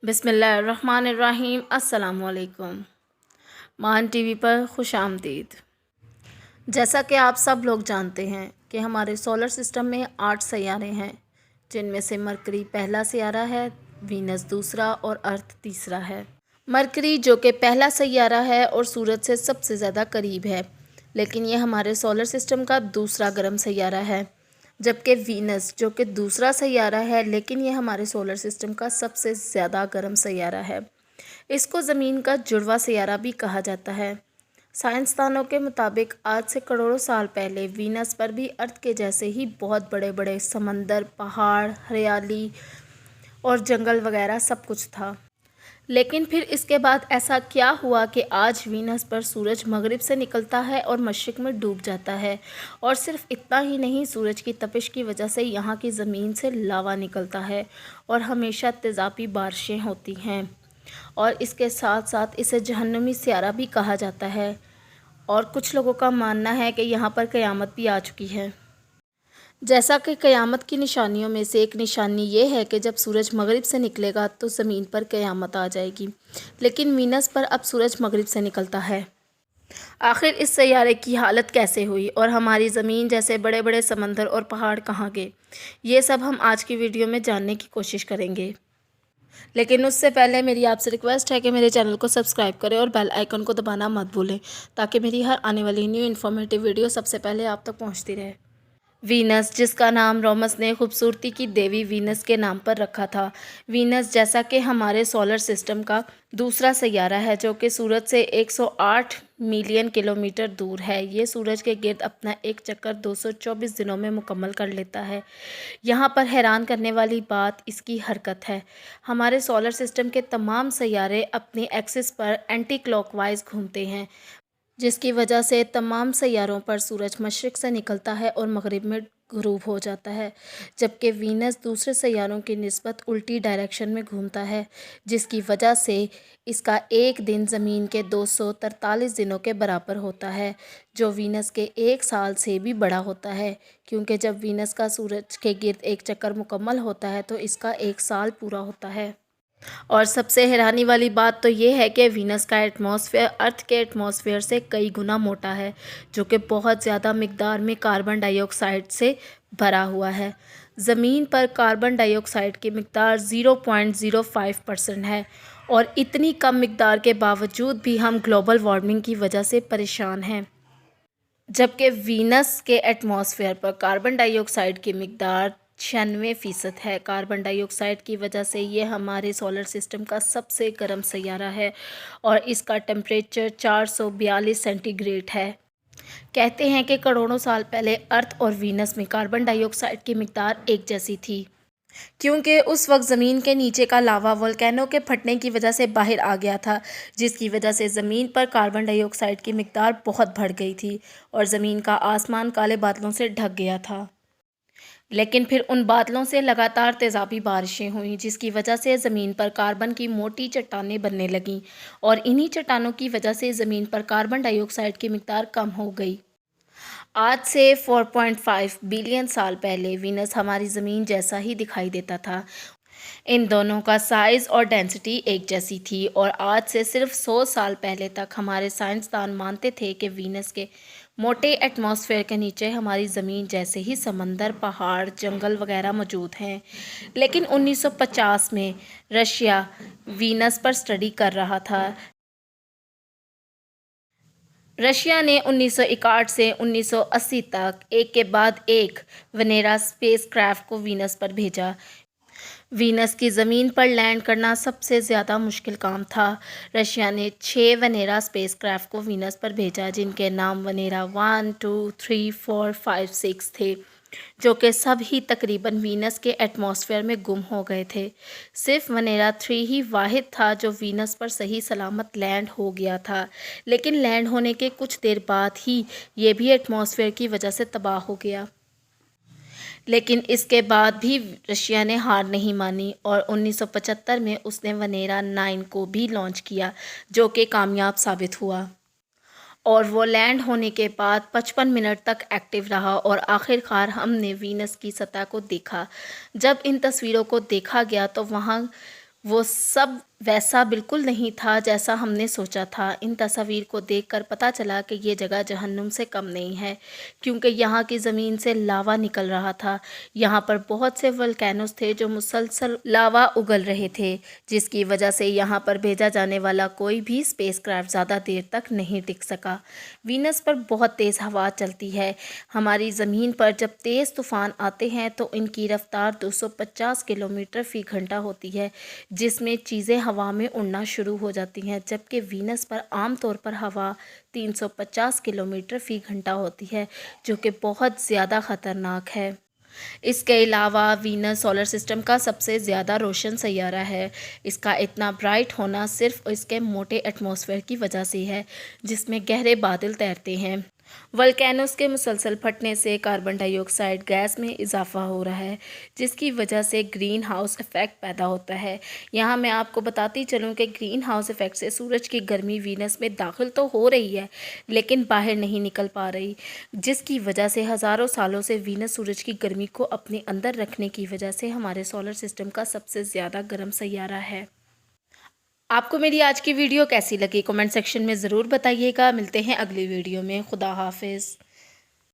بسم اللہ الرحمن الرحیم۔ السلام علیکم۔ مان ٹی وی پر خوش آمدید۔ جیسا کہ آپ سب لوگ جانتے ہیں کہ ہمارے سولر سسٹم میں 8 سیارے ہیں، جن میں سے مرکری پہلا سیارہ ہے، وینس دوسرا اور ارتھ تیسرا ہے۔ مرکری جو کہ پہلا سیارہ ہے اور سورج سے سب سے زیادہ قریب ہے، لیکن یہ ہمارے سولر سسٹم کا دوسرا گرم سیارہ ہے، جبکہ وینس جو کہ دوسرا سیارہ ہے لیکن یہ ہمارے سولر سسٹم کا سب سے زیادہ گرم سیارہ ہے۔ اس کو زمین کا جڑواں سیارہ بھی کہا جاتا ہے۔ سائنسدانوں کے مطابق آج سے کروڑوں سال پہلے وینس پر بھی ارتھ کے جیسے ہی بہت بڑے بڑے سمندر، پہاڑ، ہریالی اور جنگل وغیرہ سب کچھ تھا۔ لیکن پھر اس کے بعد ایسا کیا ہوا کہ آج وینس پر سورج مغرب سے نکلتا ہے اور مشرق میں ڈوب جاتا ہے، اور صرف اتنا ہی نہیں، سورج کی تپش کی وجہ سے یہاں کی زمین سے لاوا نکلتا ہے اور ہمیشہ تیزابی بارشیں ہوتی ہیں، اور اس کے ساتھ ساتھ اسے جہنمی سیارہ بھی کہا جاتا ہے، اور کچھ لوگوں کا ماننا ہے کہ یہاں پر قیامت بھی آ چکی ہے۔ جیسا کہ قیامت کی نشانیوں میں سے ایک نشانی یہ ہے کہ جب سورج مغرب سے نکلے گا تو زمین پر قیامت آ جائے گی، لیکن وینس پر اب سورج مغرب سے نکلتا ہے۔ آخر اس سیارے کی حالت کیسے ہوئی اور ہماری زمین جیسے بڑے بڑے سمندر اور پہاڑ کہاں گئے، یہ سب ہم آج کی ویڈیو میں جاننے کی کوشش کریں گے۔ لیکن اس سے پہلے میری آپ سے ریکویسٹ ہے کہ میرے چینل کو سبسکرائب کریں اور بیل آئیکن کو دبانا مت بھولیں، تاکہ میری ہر آنے والی نیو انفارمیٹیو ویڈیو سب سے پہلے آپ تک پہنچتی رہے۔ وینس، جس کا نام رومس نے خوبصورتی کی دیوی وینس کے نام پر رکھا تھا۔ وینس جیسا کہ ہمارے سولر سسٹم کا دوسرا سیارہ ہے جو کہ سورج سے 108 ملین کلومیٹر دور ہے، یہ سورج کے گرد اپنا ایک چکر 224 دنوں میں مکمل کر لیتا ہے۔ یہاں پر حیران کرنے والی بات اس کی حرکت ہے۔ ہمارے سولر سسٹم کے تمام سیارے اپنی ایکسس پر اینٹی کلاک وائز گھومتے ہیں، جس کی وجہ سے تمام سیاروں پر سورج مشرق سے نکلتا ہے اور مغرب میں غروب ہو جاتا ہے، جبکہ وینس دوسرے سیاروں کی نسبت الٹی ڈائریکشن میں گھومتا ہے، جس کی وجہ سے اس کا ایک دن زمین کے 243 دنوں کے برابر ہوتا ہے، جو وینس کے ایک سال سے بھی بڑا ہوتا ہے، کیونکہ جب وینس کا سورج کے گرد ایک چکر مکمل ہوتا ہے تو اس کا ایک سال پورا ہوتا ہے۔ اور سب سے حیرانی والی بات تو یہ ہے کہ وینس کا ایٹماسفیئر ارتھ کے ایٹماسفیئر سے کئی گنا موٹا ہے، جو کہ بہت زیادہ مقدار میں کاربن ڈائی آکسائڈ سے بھرا ہوا ہے۔ زمین پر کاربن ڈائی آکسائڈ کی مقدار 0.05% ہے، اور اتنی کم مقدار کے باوجود بھی ہم گلوبل وارمنگ کی وجہ سے پریشان ہیں، جبکہ وینس کے ایٹماسفیئر پر کاربن ڈائی آکسائڈ کی مقدار 96% ہے۔ کاربن ڈائی آکسائڈ کی وجہ سے یہ ہمارے سولر سسٹم کا سب سے گرم سیارہ ہے، اور اس کا ٹمپریچر 442 سینٹی گریڈ ہے۔ کہتے ہیں کہ کروڑوں سال پہلے ارتھ اور وینس میں کاربن ڈائی آکسائڈ کی مقدار ایک جیسی تھی، کیونکہ اس وقت زمین کے نیچے کا لاوا والکینو کے پھٹنے کی وجہ سے باہر آ گیا تھا، جس کی وجہ سے زمین پر کاربن ڈائی آکسائڈ کی مقدار بہت بڑھ گئی تھی اور زمین کا آسمان کالے بادلوں سے ڈھک گیا تھا۔ لیکن پھر ان بادلوں سے لگاتار تیزابی بارشیں ہوئیں، جس کی وجہ سے زمین پر کاربن کی موٹی چٹانیں بننے لگیں، اور انہی چٹانوں کی وجہ سے زمین پر کاربن ڈائی آکسائڈ کی مقدار کم ہو گئی۔ آج سے 4.5 بلین سال پہلے وینس ہماری زمین جیسا ہی دکھائی دیتا تھا۔ ان دونوں کا سائز اور ڈینسٹی ایک جیسی تھی، اور آج سے صرف 100 سال پہلے تک ہمارے سائنسدان مانتے تھے کہ وینس کے موٹے ایٹماسفیئر کے نیچے ہماری زمین جیسے ہی سمندر، پہاڑ، جنگل وغیرہ موجود ہیں۔ لیکن 1950 میں رشیا وینس پر اسٹڈی کر رہا تھا۔ رشیا نے 1961 سے 1980 تک ایک کے بعد ایک وینیرا اسپیس کرافٹ کو وینس پر بھیجا۔ وینس کی زمین پر لینڈ کرنا سب سے زیادہ مشکل کام تھا۔ رشیا نے 6 وینیرا اسپیس کرافٹ کو وینس پر بھیجا، جن کے نام وینیرا 1، 2، 3، 4، 5، 6 تھے، جو کہ سب ہی تقریباً وینس کے ایٹماسفیئر میں گم ہو گئے تھے۔ صرف وینیرا 3 ہی واحد تھا جو وینس پر صحیح سلامت لینڈ ہو گیا تھا، لیکن لینڈ ہونے کے کچھ دیر بعد ہی یہ بھی ایٹماسفیئر کی وجہ سے تباہ ہو گیا۔ لیکن اس کے بعد بھی رشیا نے ہار نہیں مانی، اور 1975 میں اس نے وینیرا 9 کو بھی لانچ کیا، جو کہ کامیاب ثابت ہوا، اور وہ لینڈ ہونے کے بعد 55 منٹ تک ایکٹیو رہا، اور آخر کار ہم نے وینس کی سطح کو دیکھا۔ جب ان تصویروں کو دیکھا گیا تو وہاں وہ سب ویسا بالکل نہیں تھا جیسا ہم نے سوچا تھا۔ ان تصاویر کو دیکھ کر پتہ چلا کہ یہ جگہ جہنم سے کم نہیں ہے، کیونکہ یہاں کی زمین سے لاوا نکل رہا تھا۔ یہاں پر بہت سے ولکینوز تھے جو مسلسل لاوا اگل رہے تھے، جس کی وجہ سے یہاں پر بھیجا جانے والا کوئی بھی اسپیس کرافٹ زیادہ دیر تک نہیں ٹک سکا۔ وینس پر بہت تیز ہوا چلتی ہے۔ ہماری زمین پر جب تیز طوفان آتے ہیں تو ان کی رفتار 250 کلومیٹر فی گھنٹہ ہوتی ہے، جس میں چیزیں ہوا میں اڑنا شروع ہو جاتی ہیں، جبکہ وینس پر عام طور پر ہوا 350 کلومیٹر فی گھنٹہ ہوتی ہے، جو کہ بہت زیادہ خطرناک ہے۔ اس کے علاوہ وینس سولر سسٹم کا سب سے زیادہ روشن سیارہ ہے۔ اس کا اتنا برائٹ ہونا صرف اس کے موٹے ایٹماسفیئر کی وجہ سے ہے، جس میں گہرے بادل تیرتے ہیں۔ ولکینوز کے مسلسل پھٹنے سے کاربن ڈائی آکسائڈ گیس میں اضافہ ہو رہا ہے، جس کی وجہ سے گرین ہاؤس ایفیکٹ پیدا ہوتا ہے۔ یہاں میں آپ کو بتاتی چلوں کہ گرین ہاؤس ایفیکٹ سے سورج کی گرمی وینس میں داخل تو ہو رہی ہے، لیکن باہر نہیں نکل پا رہی، جس کی وجہ سے ہزاروں سالوں سے وینس سورج کی گرمی کو اپنے اندر رکھنے کی وجہ سے ہمارے سولر سسٹم کا سب سے زیادہ گرم سیارہ ہے۔ آپ کو میری آج کی ویڈیو کیسی لگی؟ کمنٹ سیکشن میں ضرور بتائیے گا۔ ملتے ہیں اگلی ویڈیو میں۔ خدا حافظ۔